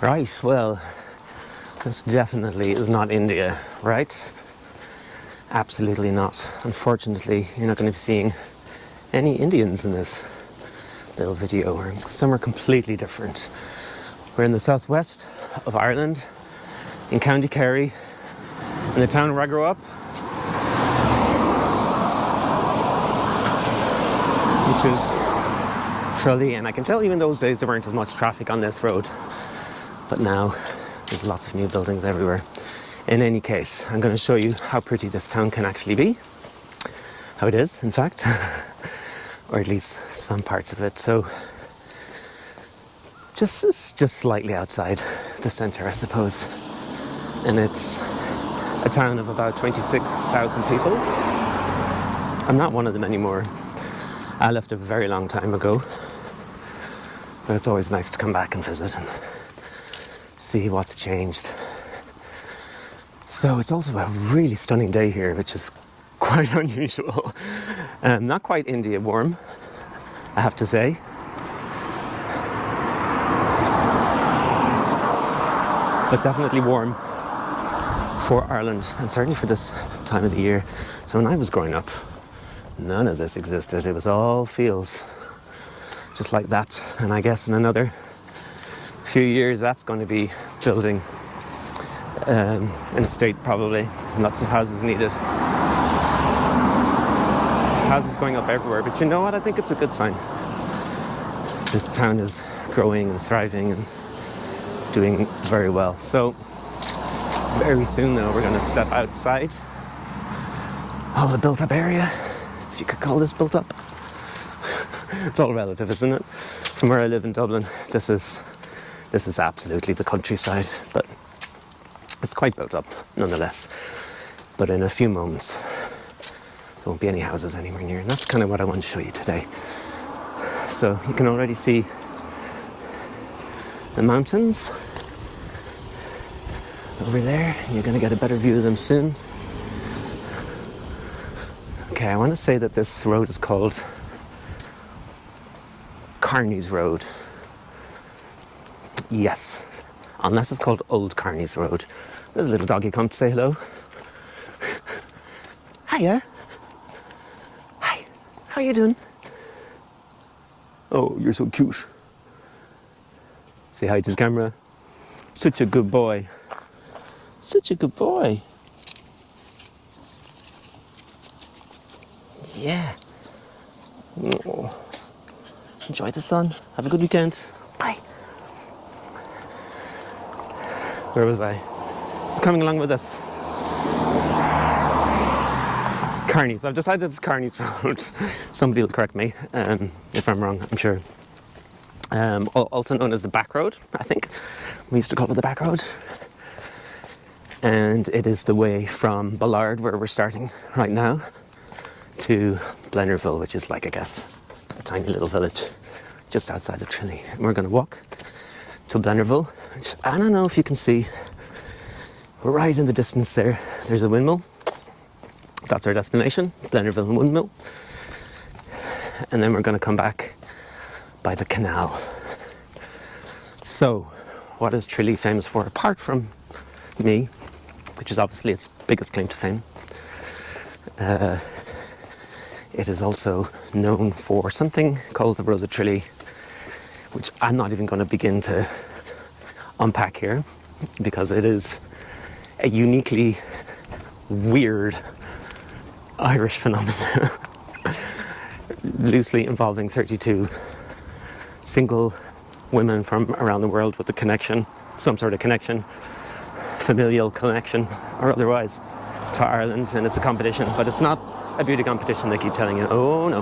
Right, well, this definitely is not India, right? Absolutely not. Unfortunately, you're not going to be seeing any Indians in this little video. Some are completely different. We're in the southwest of Ireland, in County Kerry, in the town where I grew up, which is Tralee. And I can tell you in those days there weren't as much traffic on this road, but now there's lots of new buildings everywhere. In any case, I'm going to show you how pretty this town can actually be. How it is, in fact. Or at least some parts of it. So, just slightly outside the centre, I suppose. And it's a town of about 26,000 people. I'm not one of them anymore. I left a very long time ago. But it's always nice to come back and visit and see what's changed. So it's also a really stunning day here, which is quite unusual. Not quite India warm, I have to say. But definitely warm for Ireland, and certainly for this time of the year. So when I was growing up, none of this existed. It was all fields, just like that. And I guess in another few years, that's going to be building an estate, probably. Lots of houses needed. Houses going up everywhere, but you know what? I think it's a good sign. This town is growing and thriving and doing very well. So very soon now we're going to step outside all the built up area, if you could call this built up. It's all relative, isn't it? From where I live in Dublin, this is absolutely the countryside, but it's quite built up nonetheless. But in a few moments there won't be any houses anywhere near, and that's kind of what I want to show you today. So you can already see the mountains over there. You're going to get a better view of them soon. Okay, I want to say that this road is called Carney's Road. Yes, unless it's called Old Carney's Road. There's a little doggy come to say hello. Hiya. Hi, how you doing? Oh, you're so cute. Say hi to the camera. Such a good boy. Such a good boy. Yeah. Oh. Enjoy the sun. Have a good weekend. Bye. Where was I? It's coming along with us. Carney's. I've decided it's Carney's Road. Somebody will correct me if I'm wrong, I'm sure. Also known as the back road, I think. We used to call it the back road. And it is the way from Ballard, where we're starting right now, to Blennerville, which is like, I guess, a tiny little village just outside of Tralee. And we're going to walk to Blennerville, which I don't know if you can see. Right in the distance there, there's a windmill. That's our destination, Blennerville and Windmill. And then we're going to come back by the canal. So, what is Tralee famous for, apart from me, which is obviously its biggest claim to fame? It is also known for something called the Rose of Tralee, which I'm not even going to begin to unpack here, because it is a uniquely weird Irish phenomenon, loosely involving 32 single women from around the world with a connection, some sort of connection, familial connection or otherwise, to Ireland. And it's a competition, but it's not a beauty competition, they keep telling you. Oh no.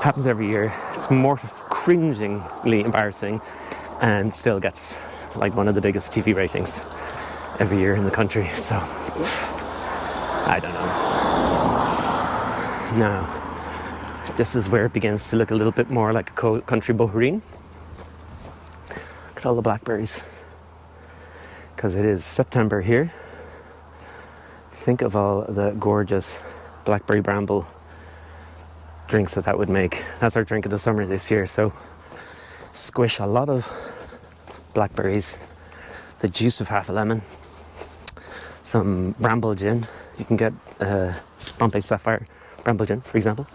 Happens every year. It's more cringingly embarrassing, and still gets like one of the biggest TV ratings every year in the country. So I don't know. Now, this is where it begins to look a little bit more like a country boherine. Look at all the blackberries. Because it is September here. Think of all the gorgeous blackberry bramble drinks that would make. That's our drink of the summer this year. So squish a lot of blackberries, the juice of half a lemon, some bramble gin. You can get Bombay Sapphire bramble gin, for example,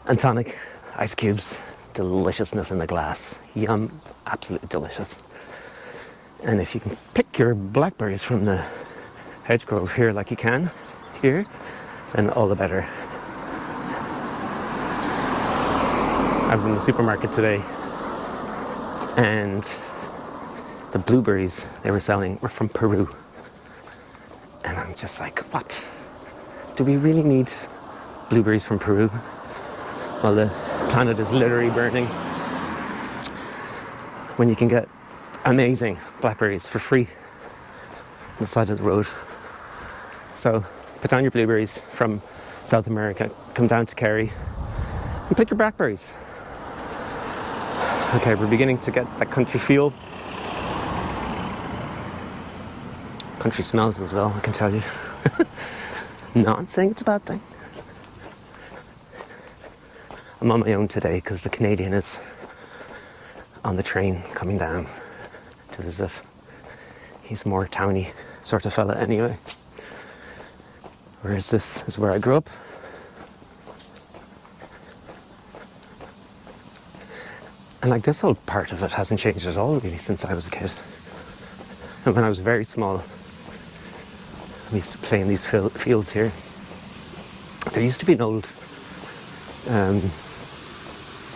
and tonic, ice cubes, deliciousness in the glass. Yum, absolutely delicious. And if you can pick your blackberries from the hedgerow here like you can here, then all the better. I was in the supermarket today and the blueberries they were selling were from Peru. And I'm just like, what? Do we really need blueberries from Peru? Well, the planet is literally burning when you can get amazing blackberries for free on the side of the road. So put down your blueberries from South America, come down to Kerry and pick your blackberries. Okay, we're beginning to get that country feel. Country smells as well, I can tell you. Not saying it's a bad thing. I'm on my own today because the Canadian is on the train coming down to visit. He's more towny sort of fella anyway. Whereas this is where I grew up. And like this whole part of it hasn't changed at all really since I was a kid. And when I was very small, we used to play in these fields here. There used to be an old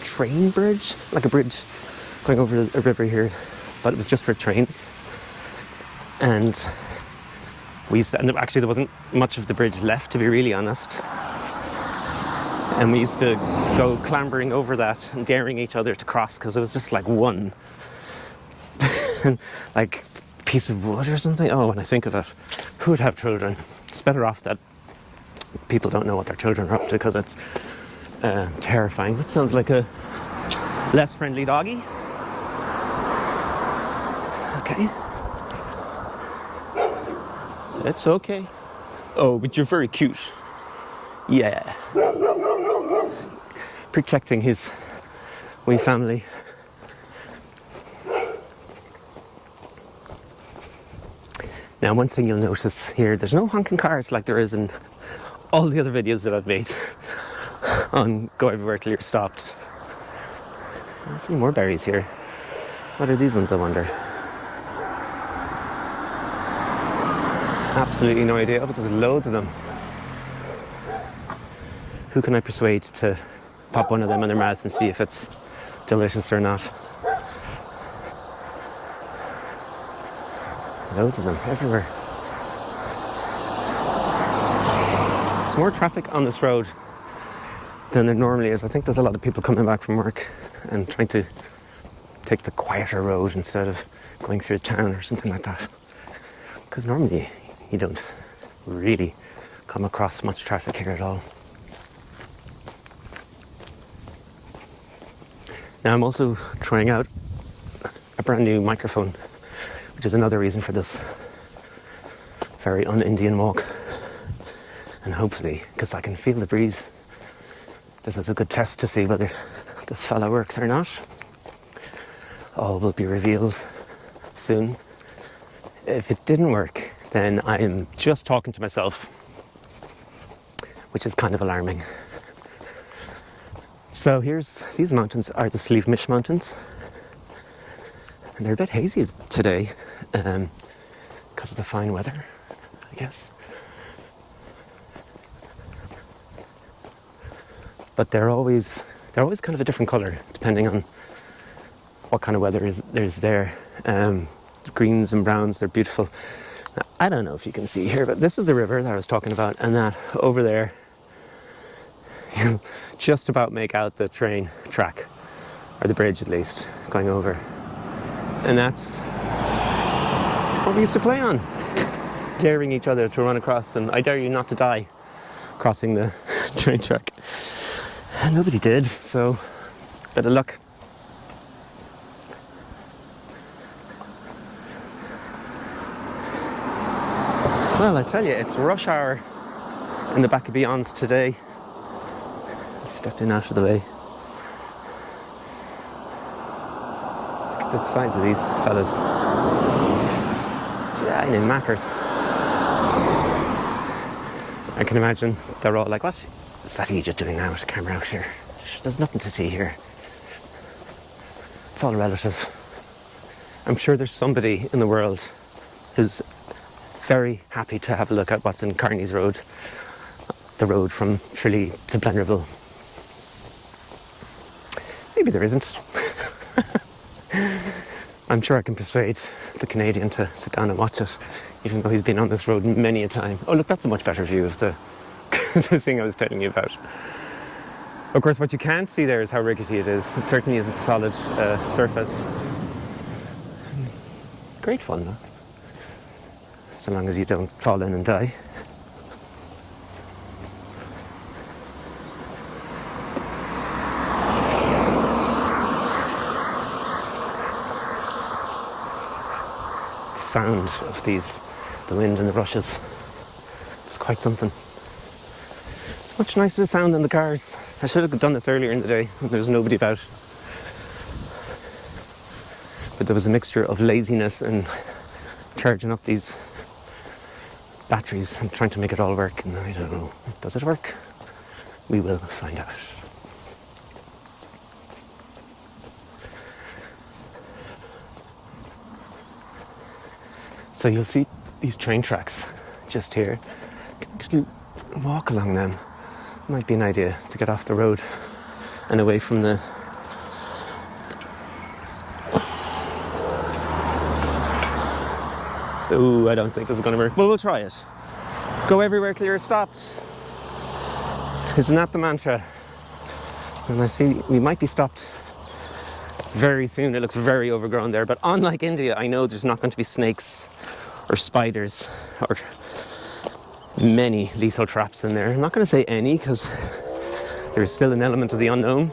train bridge, like a bridge going over a river here, but it was just for trains. And we used to, and actually there wasn't much of the bridge left, to be really honest. And we used to go clambering over that and daring each other to cross because it was just like one like piece of wood or something. Oh, when I think of it, who would have children? It's better off that people don't know what their children are up to because it's terrifying. It sounds like a less friendly doggy. Okay. It's okay. Oh, but you're very cute. Yeah. Protecting his wee family. Now, one thing you'll notice here, there's no honking cars like there is in all the other videos that I've made on Go Everywhere Till You're Stopped. I see more berries here. What are these ones, I wonder? Absolutely no idea, but there's loads of them. Who can I persuade to pop one of them in their mouth and see if it's delicious or not? Loads of them everywhere. There's more traffic on this road than there normally is. I think there's a lot of people coming back from work and trying to take the quieter road instead of going through town or something like that. Because normally you don't really come across much traffic here at all. Now I'm also trying out a brand new microphone, which is another reason for this very un-Indian walk. And hopefully, because I can feel the breeze, this is a good test to see whether this fella works or not. All will be revealed soon. If it didn't work, then I am just talking to myself, which is kind of alarming. So these mountains are the Sleeve-Mish Mountains. And they're a bit hazy today because of the fine weather, I guess. But they're always kind of a different colour depending on what kind of weather there's there. Greens and browns, they're beautiful. Now, I don't know if you can see here, but this is the river that I was talking about, and that over there, you'll just about make out the train track, or the bridge at least, going over. And that's what we used to play on, daring each other to run across, and I dare you not to die crossing the train track. And nobody did, so better luck. Well, I tell you, it's rush hour in the back of Beyond's today. Stepped in out of the way. at the size of these fellas. Shining mackers. I can imagine they're all like, what is that Egypt doing now with the camera out here? There's nothing to see here. It's all relative. I'm sure there's somebody in the world who's very happy to have a look at what's in Kearney's Road, the road from Tralee to Blennerville. Maybe there isn't. I'm sure I can persuade the Canadian to sit down and watch it, even though he's been on this road many a time. Oh, look, that's a much better view of the, the thing I was telling you about. Of course, what you can't see there is how rickety it is. It certainly isn't a solid surface. Great fun, though. So long as you don't fall in and die. The sound of the wind and the rushes, it's quite something. It's much nicer sound than the cars. I should have done this earlier in the day when there was nobody about. But there was a mixture of laziness and charging up these batteries and trying to make it all work, and I don't know, does it work? We will find out. So you'll see these train tracks just here. You can actually walk along them. Might be an idea to get off the road and away from the I don't think this is going to work. Well, we'll try it. Go everywhere till you're stopped. Isn't that the mantra? And I see we might be stopped very soon. It looks very overgrown there. But unlike India, I know there's not going to be snakes or spiders or many lethal traps in there. I'm not going to say any because there is still an element of the unknown.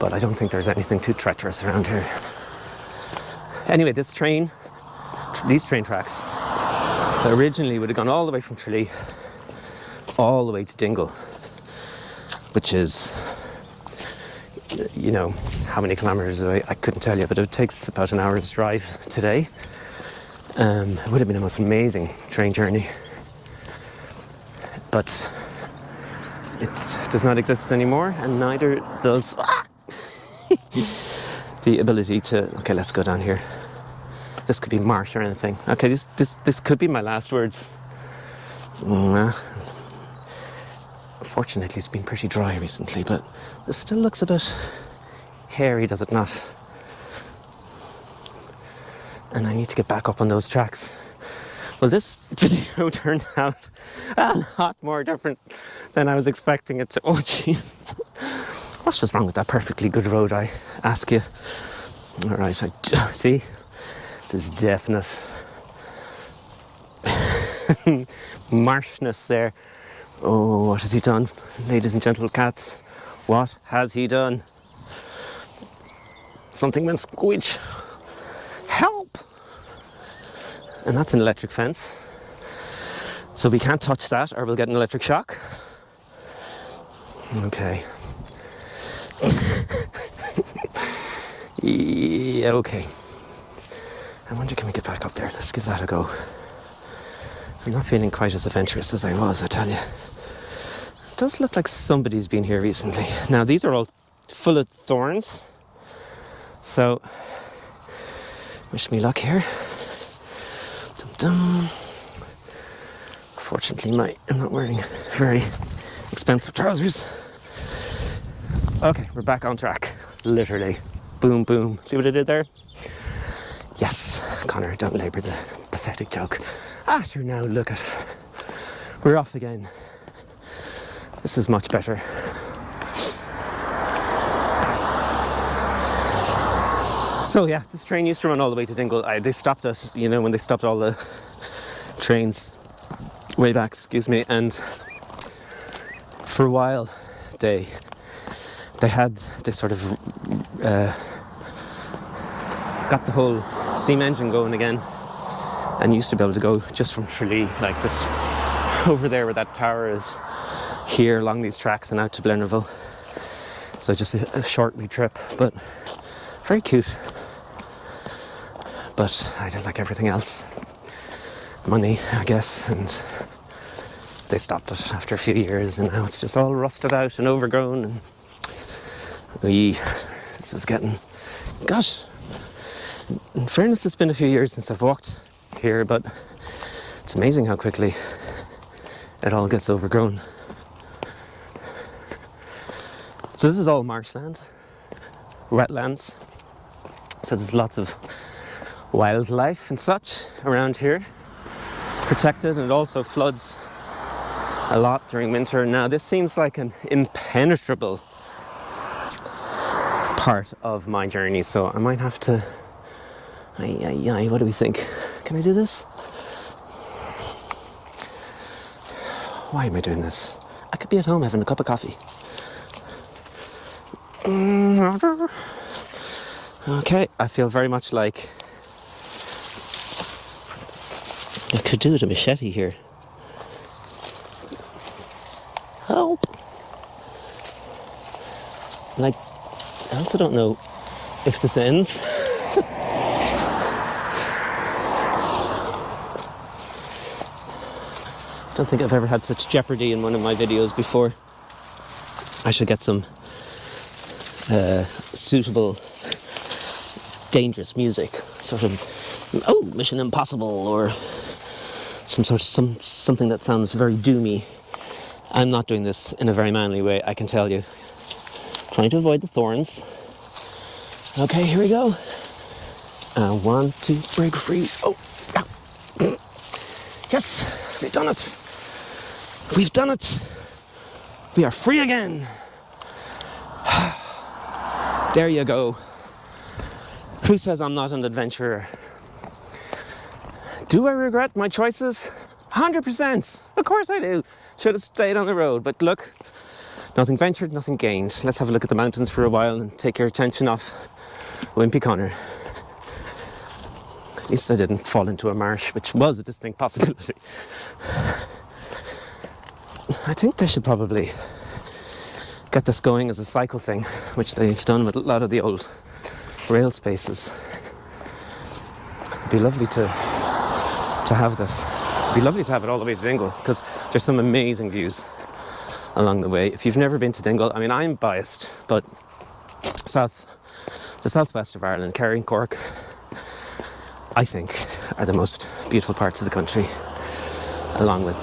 But I don't think there's anything too treacherous around here. Anyway, these train tracks originally would have gone all the way from Tralee all the way to Dingle, which is, you know, how many kilometres away, I couldn't tell you, but it takes about an hour's drive today. It would have been the most amazing train journey, but it does not exist anymore, and neither does the ability to, okay, let's go down here. This could be marsh or anything. Okay, this could be my last words. Fortunately, it's been pretty dry recently, but this still looks a bit hairy, does it not? And I need to get back up on those tracks. Well, this video turned out a lot more different than I was expecting it to. Oh, gee. What was wrong with that perfectly good road, I ask you? All right, see? This is definite marshness there. Oh, what has he done? Ladies and gentle cats, what has he done? Something went squidge. Help! And that's an electric fence. So we can't touch that or we'll get an electric shock. Okay. Yeah, okay. I wonder, can we get back up there? Let's give that a go. I'm not feeling quite as adventurous as I was, I tell you. It does look like somebody's been here recently. Now, these are all full of thorns. So, wish me luck here. Dum dum. Fortunately, I'm not wearing very expensive trousers. Okay, we're back on track. Literally. Boom, boom. See what I did there? Yes, Connor, don't labour the pathetic joke. Sure, now look at. We're off again. This is much better. So yeah, this train used to run all the way to Dingle. They stopped it, you know, when they stopped all the trains way back, and for a while they had this sort of got the whole steam engine going again, and used to be able to go just from Tralee, like just over there where that tower is, here along these tracks and out to Blennerville. So just a short wee trip, but very cute. But I did like everything else. Money, I guess, and they stopped it after a few years, and now it's just all rusted out and overgrown. And this is getting, gosh, in fairness, it's been a few years since I've walked here, but it's amazing how quickly it all gets overgrown. So this is all marshland, wetlands. So there's lots of wildlife and such around here, protected, and it also floods a lot during winter. Now this seems like an impenetrable part of my journey, so I might have to, what do we think? Can I do this? Why am I doing this? I could be at home having a cup of coffee. Okay, I feel very much like I could do with a machete here. Help! Like, I also don't know if this ends. I don't think I've ever had such jeopardy in one of my videos before. I should get some suitable, dangerous music, sort of, Mission Impossible, or something that sounds very doomy. I'm not doing this in a very manly way, I can tell you. Trying to avoid the thorns. Okay, here we go. I want to break free. Yes, we've done it. We've done it. We are free again. There you go. Who says I'm not an adventurer? Do I regret my choices? 100%. Of course I do. Should have stayed on the road, but look, nothing ventured, nothing gained. Let's have a look at the mountains for a while and take your attention off Wimpy Connor. At least I didn't fall into a marsh, which was a distinct possibility. I think they should probably get this going as a cycle thing, which they've done with a lot of the old rail spaces. It'd be lovely to have this. It'd be lovely to have it all the way to Dingle, because there's some amazing views along the way. If you've never been to Dingle, I mean, I'm biased, but the southwest of Ireland, Kerry and Cork, I think, are the most beautiful parts of the country, along with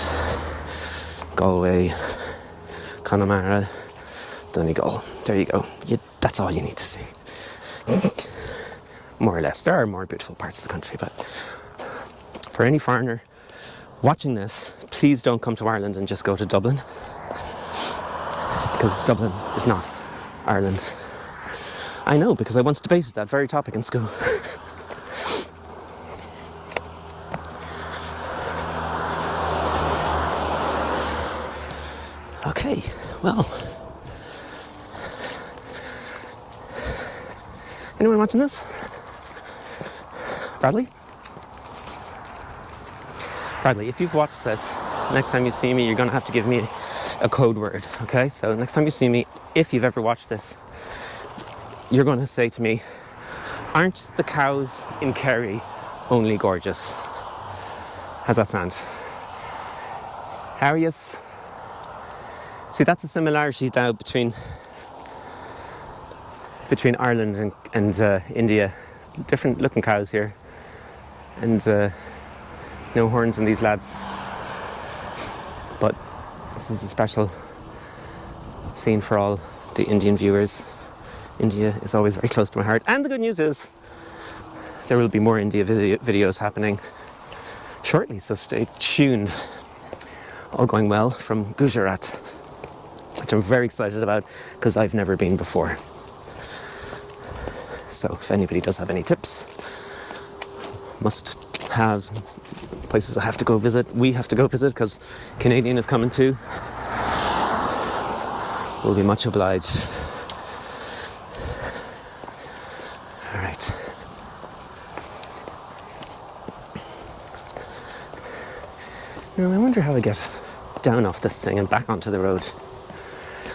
Galway, Connemara, Donegal. There you go. That's all you need to see. More or less. There are more beautiful parts of the country, but for any foreigner watching this, please don't come to Ireland and just go to Dublin, because Dublin is not Ireland. I know, because I once debated that very topic in school. Okay, well, anyone watching this? Bradley? Bradley, if you've watched this, next time you see me, you're going to have to give me a code word, okay? So next time you see me, if you've ever watched this, you're going to say to me, aren't the cows in Kerry only gorgeous? How's that sound? How are you? See, that's a similarity now between Ireland and India. Different looking cows here, and no horns in these lads. But this is a special scene for all the Indian viewers. India is always very close to my heart. And the good news is there will be more India videos happening shortly, so stay tuned. All going well from Gujarat, which I'm very excited about because I've never been before. So if anybody does have any tips, must-haves, places I have to go visit, we have to go visit because Canadian is coming too, we'll be much obliged. All right. Now I wonder how I get down off this thing and back onto the road.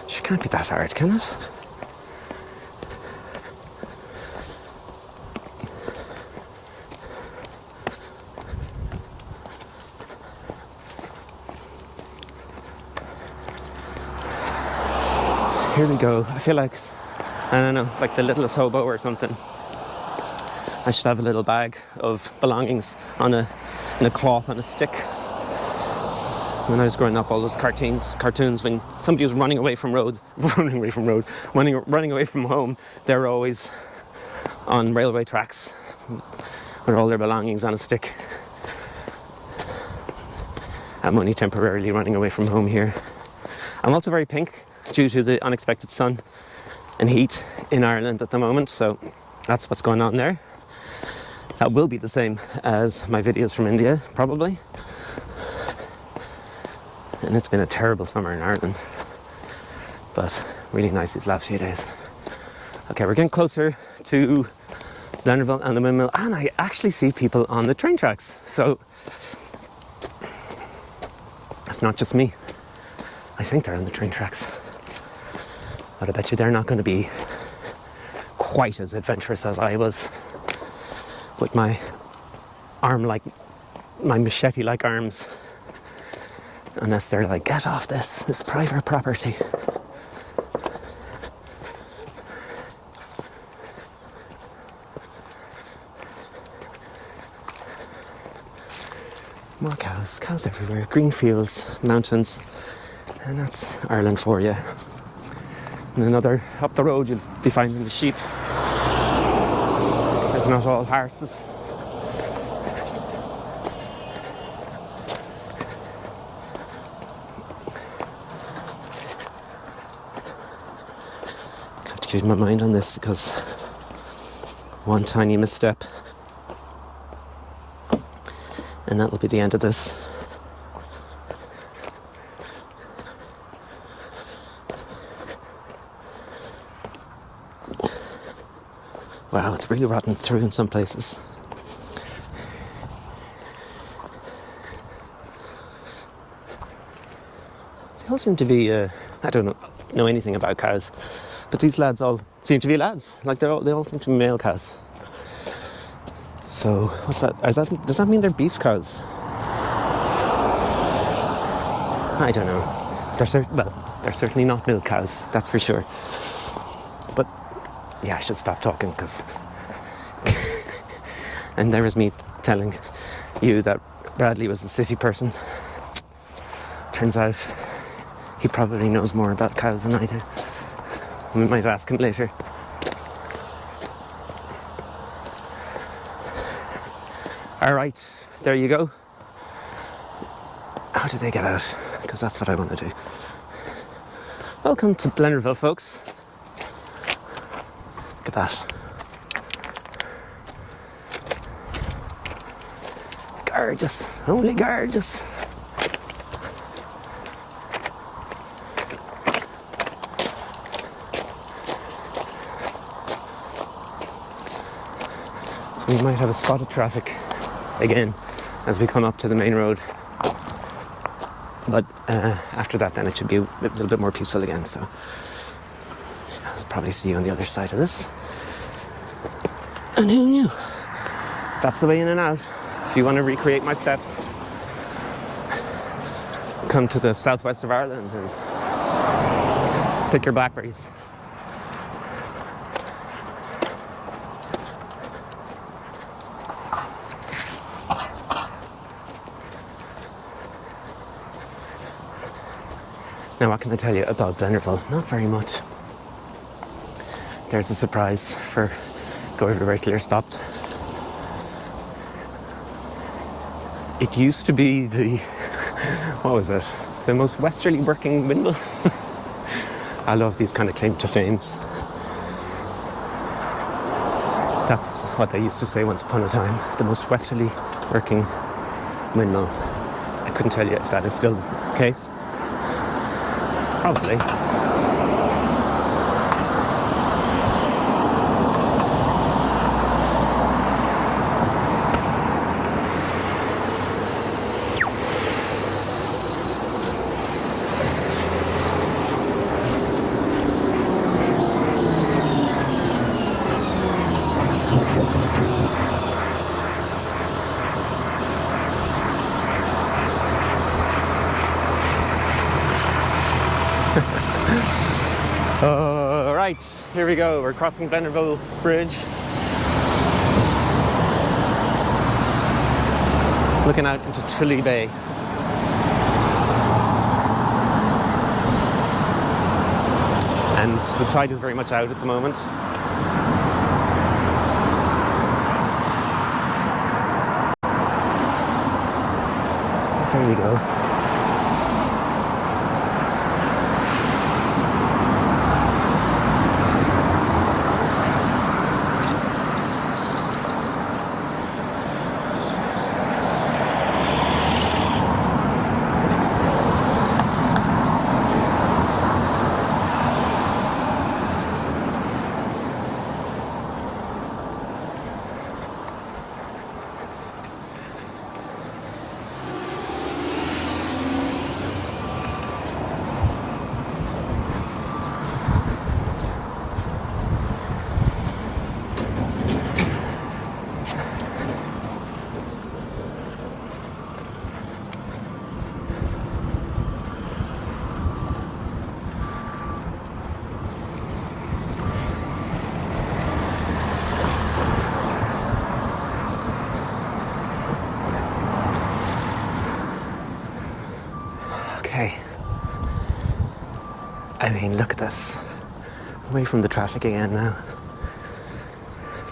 It can't be that hard, can it? Here we go. I feel like, I don't know, like the littlest hobo or something. I should have a little bag of belongings in a cloth on a stick. When I was growing up, all those cartoons, when somebody was running away from home, they were always on railway tracks with all their belongings on a stick. I'm only temporarily running away from home here. I'm also very pink due to the unexpected sun and heat in Ireland at the moment, so that's what's going on there. That will be the same as my videos from India, probably. And it's been a terrible summer in Ireland, but really nice these last few days. Okay, we're getting closer to Blennerville and the windmill, and I actually see people on the train tracks, so it's not just me. I think they're on the train tracks, but I bet you they're not going to be quite as adventurous as I was with my machete-like arms, unless they're like, get off this, it's private property. More cows everywhere, green fields, mountains, and that's Ireland for you. And another up the road, you'll be finding the sheep. It's not all horses. I have to keep my mind on this because one tiny misstep and that'll be the end of this. Wow, it's really rotten through in some places. They all seem to be, I don't know anything about cows, but these lads all seem to be lads. Like they all seem to be male cows. So, what's that? Does that mean they're beef cows? I don't know. They're certainly not milk cows, that's for sure. But, yeah, I should stop talking because... And there was me telling you that Bradley was a city person. Turns out he probably knows more about cows than I do. We might ask him later. All right, there you go. How do they get out? Because that's what I want to do. Welcome to Blennerville, folks. Look at that. Gorgeous, only gorgeous. So we might have a spot of traffic again as we come up to the main road, but after that then it should be a little bit more peaceful again, so I'll probably see you on the other side of this. And who knew? That's the way in and out. If you want to recreate my steps, come to the southwest of Ireland and pick your blackberries. Now, what can I tell you about Blennerville? Not very much. There's a surprise for go everywhere till you're stopped. It used to be the most westerly working windmill. I love these kind of claim to fames. That's what they used to say once upon a time, the most westerly working windmill. I couldn't tell you if that is still the case. Probably. Right, here we go. We're crossing Blennerville Bridge. Looking out into Tralee Bay. And the tide is very much out at the moment. There we go. Okay. I mean, look at this. Away from the traffic again now.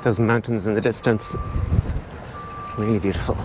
Those mountains in the distance. Really beautiful.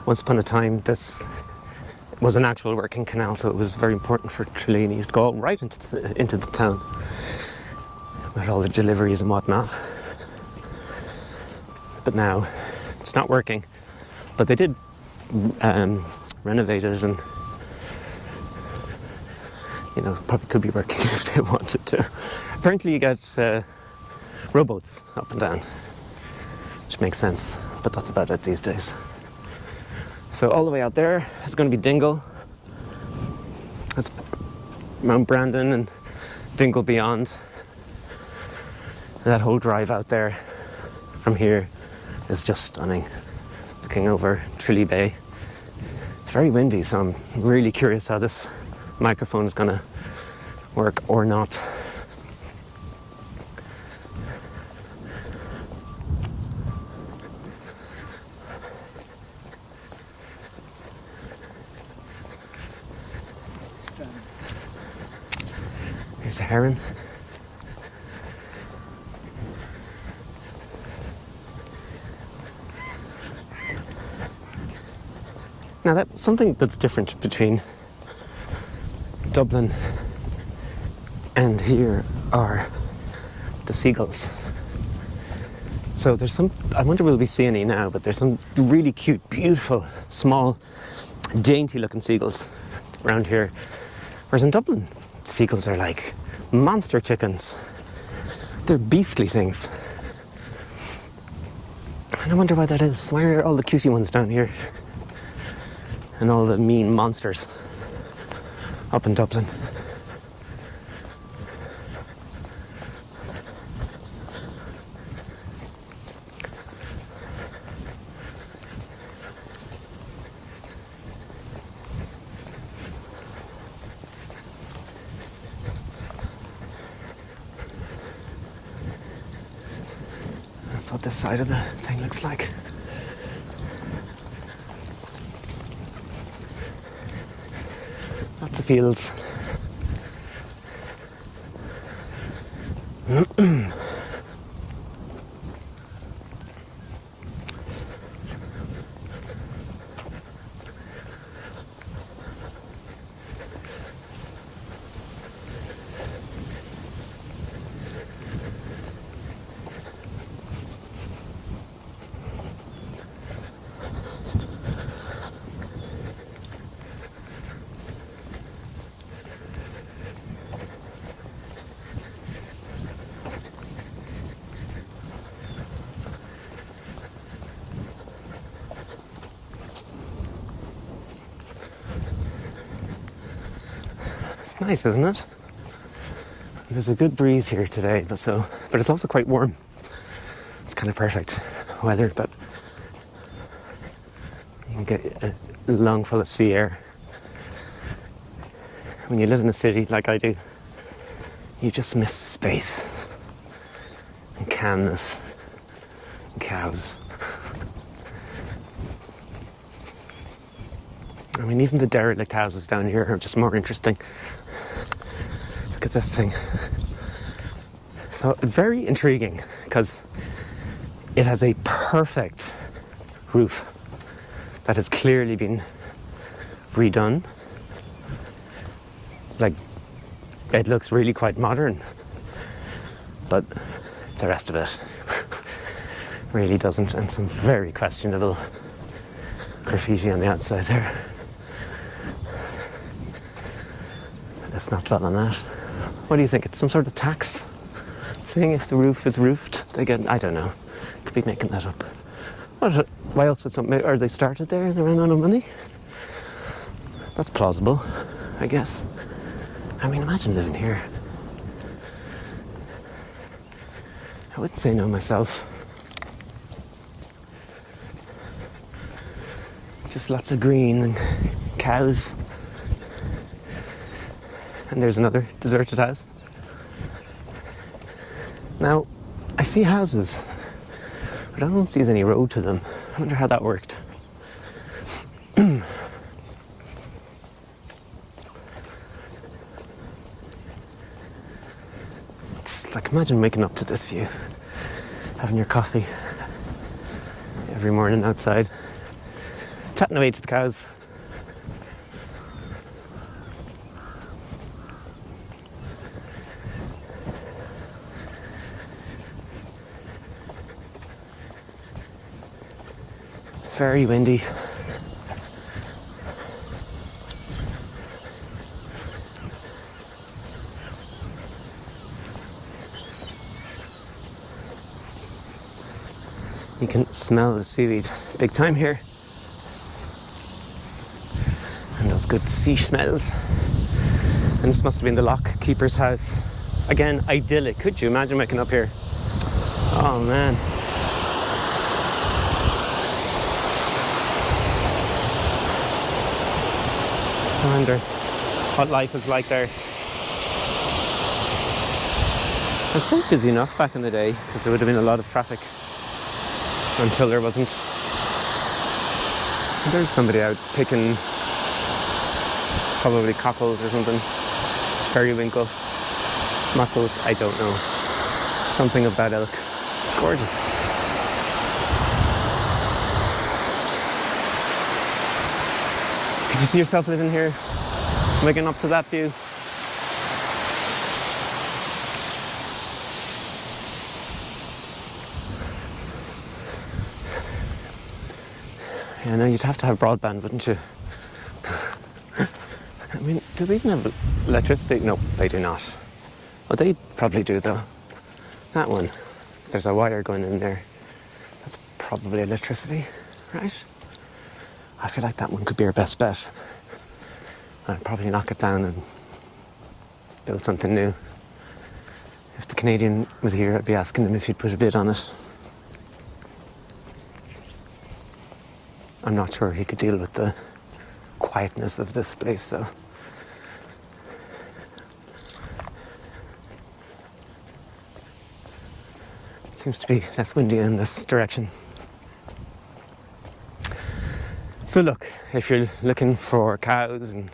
Once upon a time, this was an actual working canal, so it was very important for Tralee, and it used to go right into the town with all the deliveries and whatnot. But now it's not working. But they did renovate it, and probably could be working if they wanted to. Apparently, you get rowboats up and down, which makes sense. But that's about it these days. So all the way out there is going to be Dingle. That's Mount Brandon and Dingle beyond. That whole drive out there from here is just stunning. Looking over Tralee Bay. It's very windy, so I'm really curious how this microphone is going to work or not. There's a heron. Now that's something that's different between Dublin and here are the seagulls. So there's some, I wonder will we see any now, but there's some really cute, beautiful, small, dainty looking seagulls around here. Whereas in Dublin, seagulls are like monster chickens. They're beastly things. And I wonder why that is. Why are all the cutie ones down here? And all the mean monsters up in Dublin. That's what this side of the thing looks like. Lots of fields. It's nice, isn't it? There's a good breeze here today, but it's also quite warm. It's kind of perfect weather, but you can get a lung full of sea air. When you live in a city like I do, you just miss space and calmness and cows. I mean, even the derelict houses down here are just more interesting. Look at this thing. So very intriguing because it has a perfect roof that has clearly been redone. Like, it looks really quite modern, but the rest of it really doesn't, and some very questionable graffiti on the outside there. Let's not dwell on that. What do you think? It's some sort of tax thing if the roof is roofed? They get, I don't know. Could be making that up. Why else would something, or they started there and they ran out of money? That's plausible, I guess. I mean, imagine living here. I wouldn't say no myself. Just lots of green and cows. And there's another deserted house. Now, I see houses, but I don't see any road to them. I wonder how that worked. Just like, imagine waking up to this view, having your coffee every morning outside, chatting away to the cows. Very windy. You can smell the seaweed big time here. And those good sea smells. And this must have been the lock keeper's house. Again, idyllic. Could you imagine waking up here? Oh man. I wonder what life is like there. I'd say busy enough back in the day, because there would have been a lot of traffic until there wasn't. And there's somebody out picking probably cockles or something, periwinkle, mussels, I don't know. Something of that ilk. Gorgeous. Could you see yourself living here, waking up to that view? Yeah, no, you'd have to have broadband, wouldn't you? I mean, do they even have electricity? No, they do not. Well, they probably do, though. That one, there's a wire going in there. That's probably electricity, right? I feel like that one could be our best bet. I'd probably knock it down and build something new. If the Canadian was here, I'd be asking him if he'd put a bid on it. I'm not sure he could deal with the quietness of this place, though. It seems to be less windy in this direction. So look, if you're looking for cows and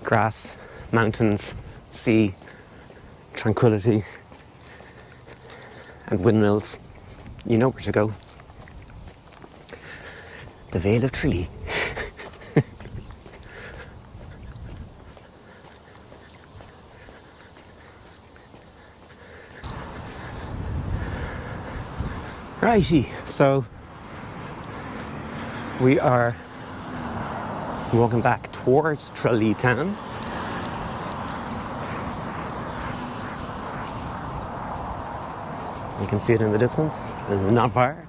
grass, mountains, sea, tranquility, and windmills, you know where to go. The Vale of Tralee. Righty, so we are walking back towards Tralee town. You can see it in the distance, not far.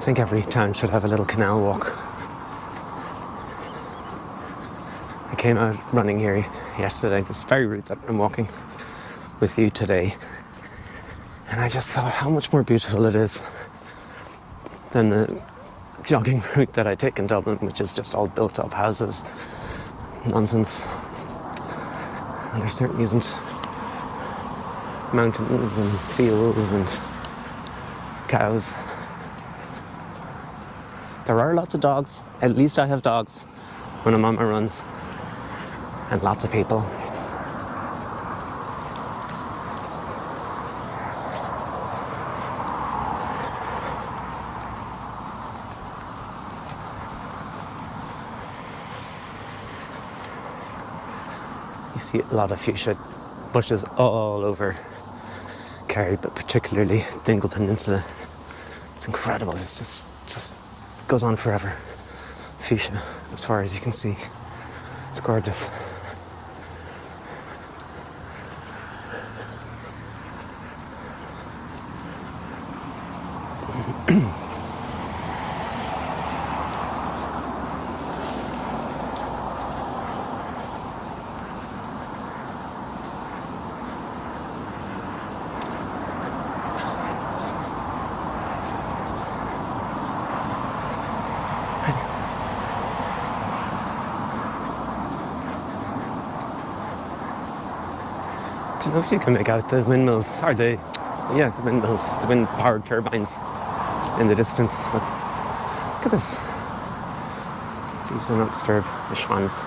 think every town should have a little canal walk. I came out running here yesterday, this very route that I'm walking with you today, and I just thought how much more beautiful it is than the jogging route that I take in Dublin, which is just all built up houses, nonsense. And there certainly isn't mountains and fields and cows. There are lots of dogs, at least I have dogs when I'm on my runs, and lots of people. You see a lot of fuchsia bushes all over Kerry, but particularly Dingle Peninsula. It's incredible. It's just goes on forever. Fuchsia, as far as you can see. It's gorgeous. I don't know if you can make out the windmills, or the windmills, the wind-powered turbines in the distance, but look at this. Please do not disturb the swans.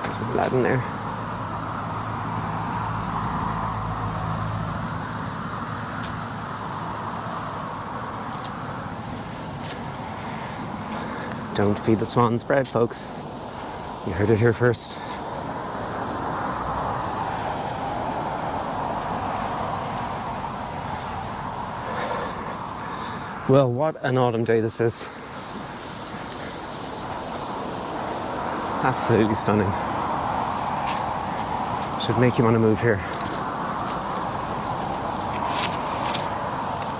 There's one lad in there. Don't feed the swans bread, folks. You heard it here first. Well, what an autumn day this is. Absolutely stunning. Should make you want to move here.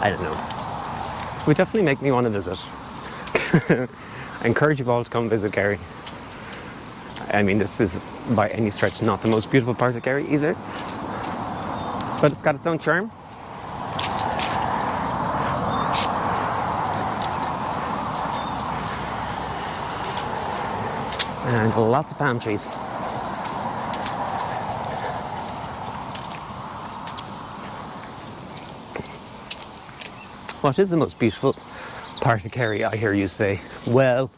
I don't know. Would definitely make me want to visit. I encourage you all to come visit Kerry. I mean, this is by any stretch not the most beautiful part of Kerry either, but it's got its own charm. And lots of palm trees. What is the most beautiful part of Kerry, I hear you say? Well,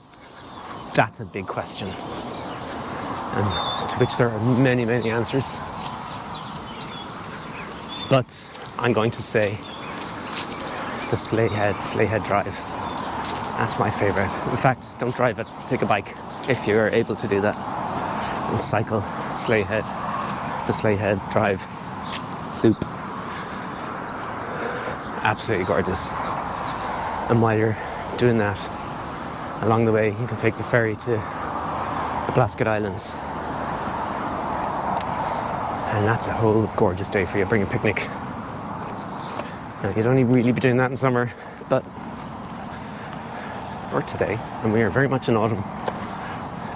that's a big question, and to which there are many, many answers. But I'm going to say the Sleigh Head Drive. That's my favourite. In fact, don't drive it, take a bike if you're able to do that. And cycle the Sleigh Head Drive loop. Absolutely gorgeous. And while you're doing that, along the way you can take the ferry to the Blasket Islands. And that's a whole gorgeous day for you. Bring a picnic. Now, you'd only really be doing that in summer, but or today, and we are very much in autumn,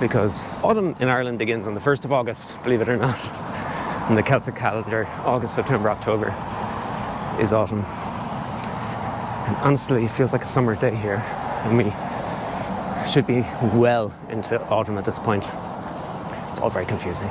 because autumn in Ireland begins on the 1st of August, believe it or not. In the Celtic calendar, August, September, October is autumn. And honestly, it feels like a summer day here, and we should be well into autumn at this point. It's all very confusing.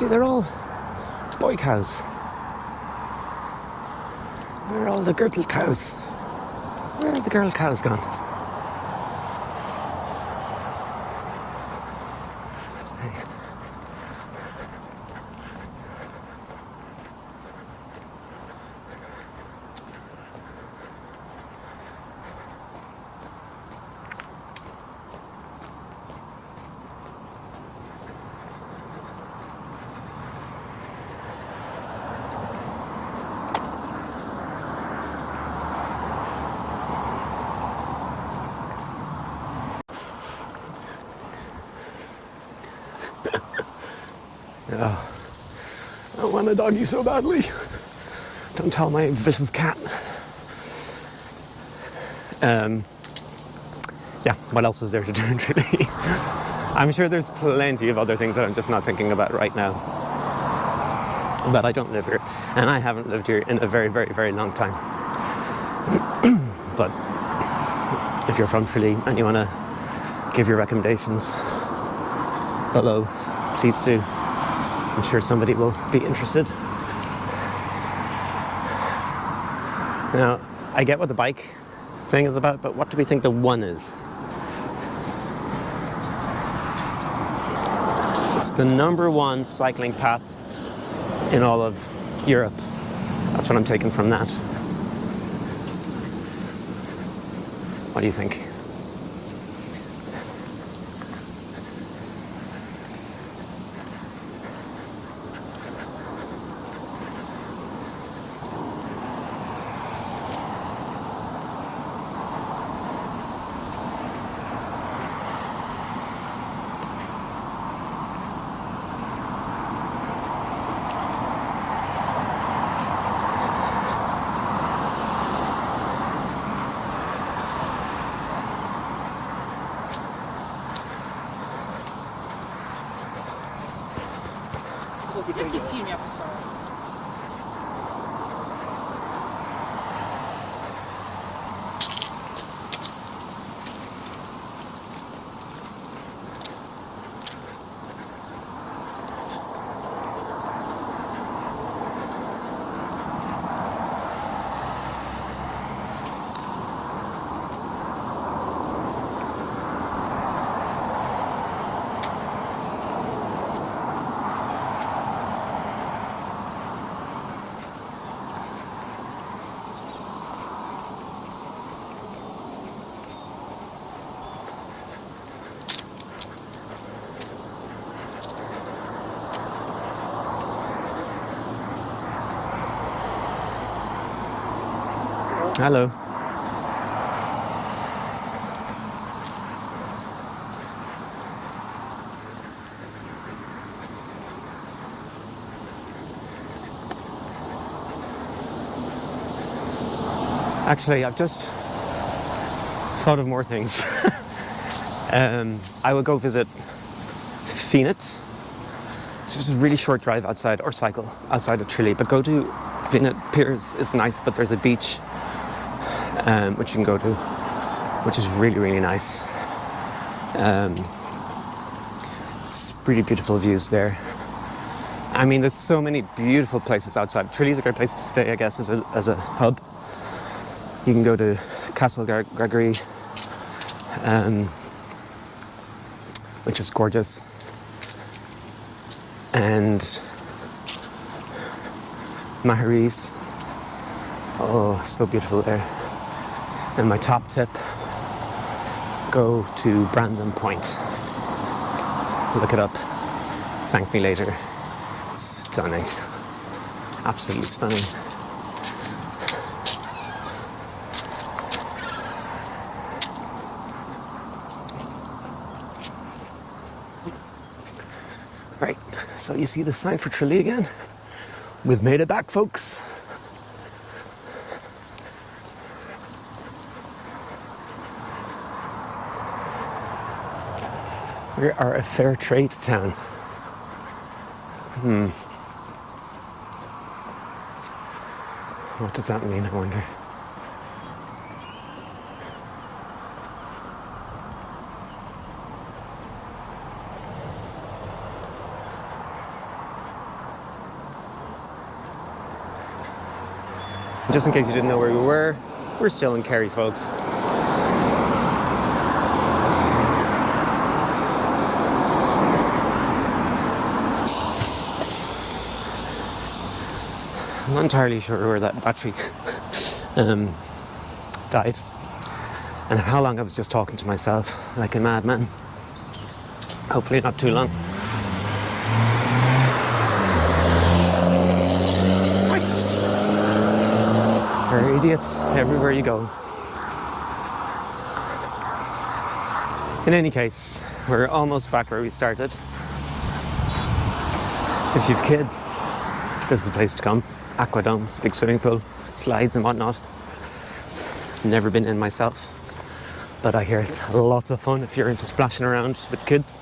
See, they're all boy cows. Where are all the girdle cows? Where are the girl cows gone? Hey. Oh, I want a doggy so badly. Don't tell my vicious cat. Yeah, what else is there to do in Tralee? I'm sure there's plenty of other things that I'm just not thinking about right now. But I don't live here, and I haven't lived here in a very, very, very long time. But if you're from Tralee and you want to give your recommendations below, please do. I'm sure somebody will be interested. Now, I get what the bike thing is about, but what do we think the one is? It's the #1 cycling path in all of Europe. That's what I'm taking from that. What do you think? Jaki film ja posłałem? Hello. Actually, I've just thought of more things. I would go visit Phoenix. It's just a really short drive outside, or cycle outside of Tralee. But go to Phoenix Piers is nice, but there's a beach which you can go to, which is really, really nice. It's really beautiful views there. I mean, there's so many beautiful places outside. Tralee's a great place to stay, I guess, as a hub. You can go to Castle Gregory, which is gorgeous. And Maharees. Oh, so beautiful there. And my top tip, go to Brandon Point. Look it up. Thank me later. Stunning. Absolutely stunning. Right, so you see the sign for Tralee again? We've made it back, folks. We are a fair trade town. What does that mean, I wonder? Just in case you didn't know where we were, we're still in Kerry, folks. I'm not entirely sure where that battery died and how long I was just talking to myself like a madman. Hopefully not too long. Nice. There are idiots everywhere you go. In any case, we're almost back where we started. If you've kids, this is the place to come. Aquadomes, big swimming pool, slides and whatnot. Never been in myself, but I hear it's lots of fun if you're into splashing around with kids.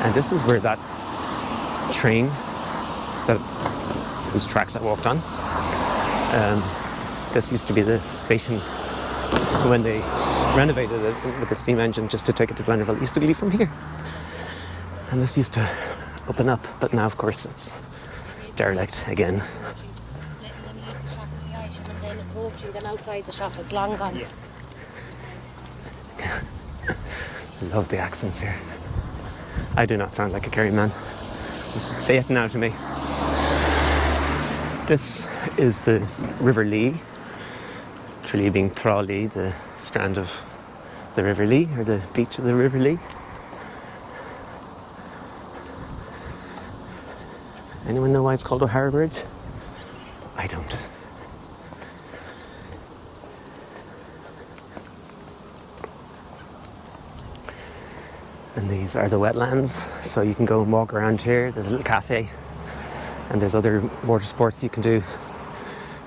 And this is where that train, whose tracks I walked on, this used to be the station when they renovated it with the steam engine just to take it to Blennerville. It used to leave from here. And this used to open up, but now, of course, it's derelict again. Them outside the shop is long gone. Yeah. Love the accents here. I do not sound like a Kerry man. Just say it now to me. This is the River Lee. Tralee being Tralee, the strand of the River Lee, or the beach of the River Lee. Anyone know why it's called O'Hara Bridge? I don't. And these are the wetlands, so you can go and walk around here. There's a little cafe, and there's other water sports you can do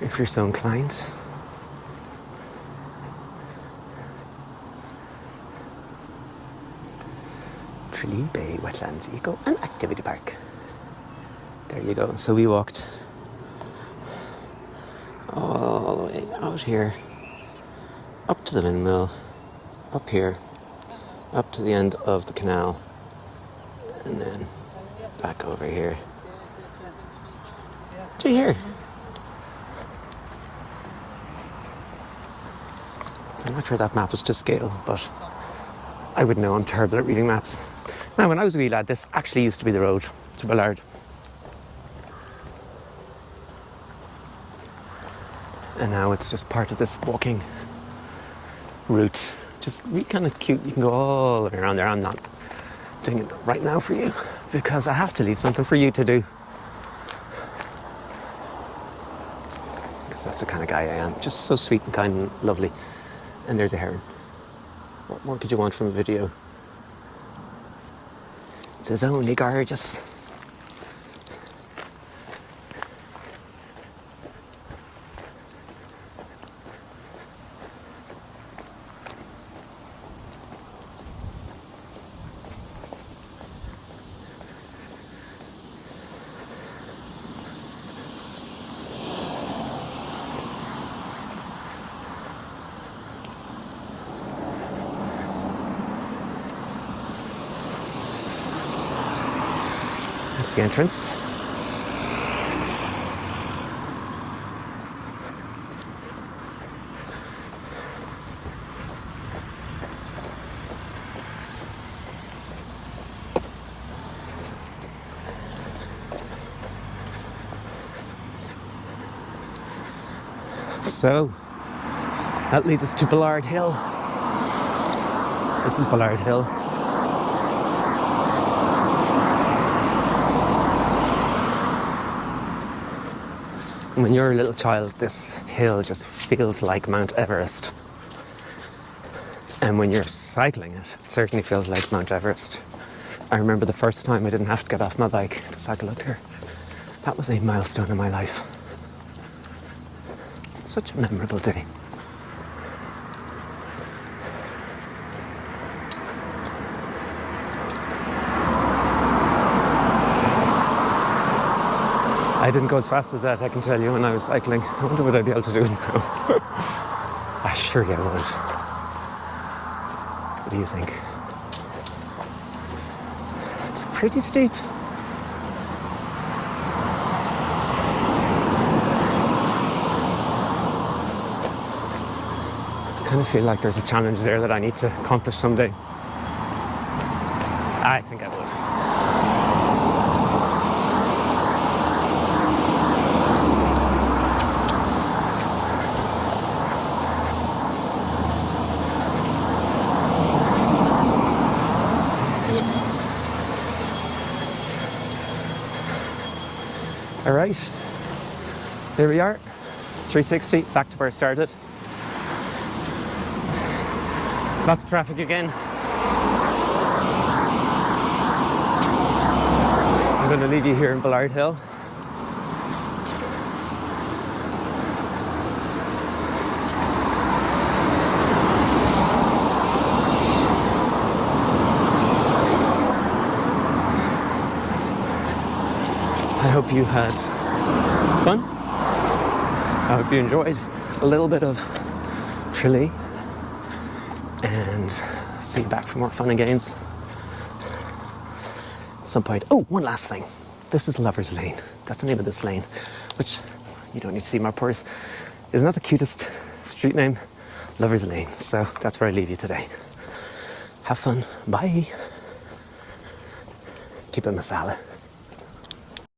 if you're so inclined. Tralee Bay Wetlands Eco and Activity Park. There you go. So we walked all the way out here, up to the windmill, up here, up to the end of the canal, and then back over here to here. I'm not sure that map was to scale, but I would know. I'm terrible at reading maps. Now, when I was a wee lad, this actually used to be the road to Ballard. And now it's just part of this walking route. Just really kind of cute. You can go all the way around there. I'm not doing it right now for you because I have to leave something for you to do. Because that's the kind of guy I am. Just so sweet and kind and lovely. And there's a heron. What more could you want from a video? It says only gorgeous. That's the entrance. So, that leads us to Ballard Hill. This is Ballard Hill. When you're a little child, this hill just feels like Mount Everest. And when you're cycling it, it certainly feels like Mount Everest. I remember the first time I didn't have to get off my bike to cycle up here. That was a milestone in my life. Such a memorable day. I didn't go as fast as that, I can tell you, when I was cycling. I wonder what I'd be able to do now. Surely I would. What do you think? It's pretty steep. I kind of feel like there's a challenge there that I need to accomplish someday. I think I would. All right, there we are, 360, back to where I started. Lots of traffic again. I'm going to leave you here in Ballard Hill. I hope you had fun. I hope you enjoyed a little bit of Tralee, and see you back for more fun and games at some point. Oh, one last thing. This is Lover's Lane. That's the name of this lane, which you don't need to see my purse. Isn't that the cutest street name? Lover's Lane. So that's where I leave you today. Have fun. Bye. Keep it masala.